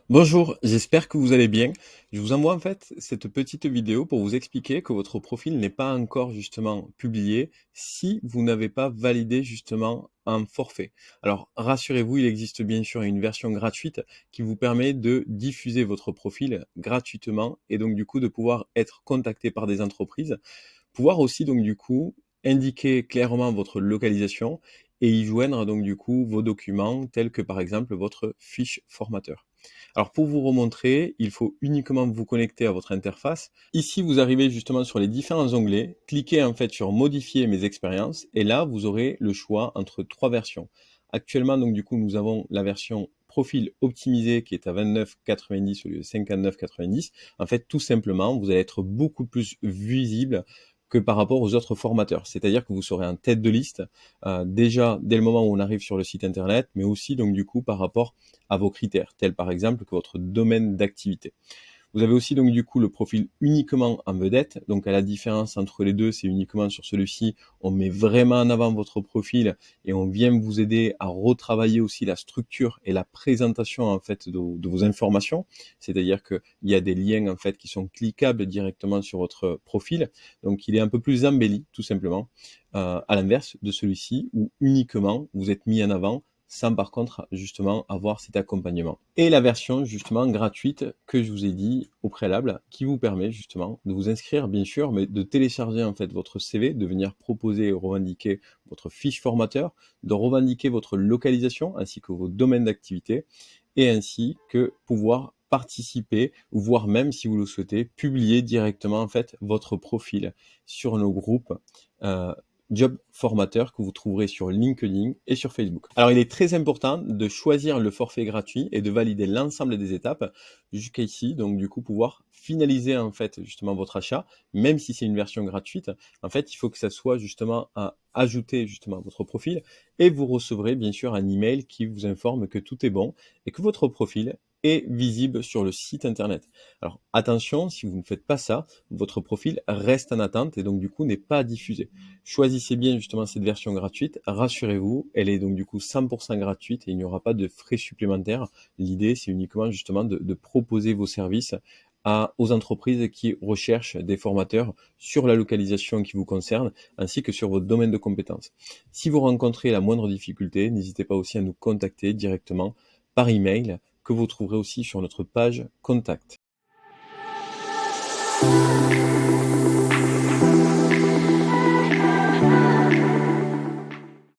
Bonjour, j'espère que vous allez bien. Je vous envoie en fait cette petite vidéo pour vous expliquer que votre profil n'est pas encore justement publié si vous n'avez pas validé justement un forfait. Alors rassurez-vous, il existe bien sûr une version gratuite qui vous permet de diffuser votre profil gratuitement et donc du coup de pouvoir être contacté par des entreprises, pouvoir aussi donc du coup indiquer clairement votre localisation et y joindre donc du coup vos documents tels que par exemple votre fiche formateur. Alors pour vous remontrer, il faut uniquement vous connecter à votre interface. Ici, vous arrivez justement sur les différents onglets, cliquez en fait sur modifier mes expériences et là, vous aurez le choix entre trois versions. Actuellement, donc du coup, nous avons la version profil optimisé qui est à 29,90 au lieu de 59,90. En fait, tout simplement, vous allez être beaucoup plus visible que par rapport aux autres formateurs. C'est-à-dire que vous serez en tête de liste déjà dès le moment où on arrive sur le site internet, mais aussi donc du coup par rapport à vos critères, tels par exemple que votre domaine d'activité. Vous avez aussi donc du coup le profil uniquement en vedette. Donc à la différence entre les deux, c'est uniquement sur celui-ci, on met vraiment en avant votre profil et on vient vous aider à retravailler aussi la structure et la présentation en fait de vos informations. C'est-à-dire qu'il y a des liens en fait qui sont cliquables directement sur votre profil. Donc il est un peu plus embelli tout simplement. À l'inverse de celui-ci où uniquement vous êtes mis en avant sans par contre justement avoir cet accompagnement. Et la version justement gratuite que je vous ai dit au préalable, qui vous permet justement de vous inscrire bien sûr, mais de télécharger en fait votre CV, de venir proposer et revendiquer votre fiche formateur, de revendiquer votre localisation ainsi que vos domaines d'activité, et ainsi que pouvoir participer, voire même si vous le souhaitez, publier directement en fait votre profil sur nos groupes euh, job formateur que vous trouverez sur LinkedIn et sur Facebook. Alors, il est très important de choisir le forfait gratuit et de valider l'ensemble des étapes jusqu'à ici. Donc, du coup, pouvoir finaliser en fait justement votre achat, même si c'est une version gratuite. En fait, il faut que ça soit justement à ajouter justement à votre profil et vous recevrez bien sûr un email qui vous informe que tout est bon et que votre profil est visible sur le site internet. Alors attention, si vous ne faites pas ça, votre profil reste en attente et donc du coup n'est pas diffusé. Choisissez bien justement cette version gratuite, rassurez-vous, elle est donc du coup 100% gratuite et il n'y aura pas de frais supplémentaires. L'idée, c'est uniquement justement de proposer vos services aux entreprises qui recherchent des formateurs sur la localisation qui vous concerne, ainsi que sur votre domaine de compétences. Si vous rencontrez la moindre difficulté, n'hésitez pas aussi à nous contacter directement par email, que vous trouverez aussi sur notre page Contact.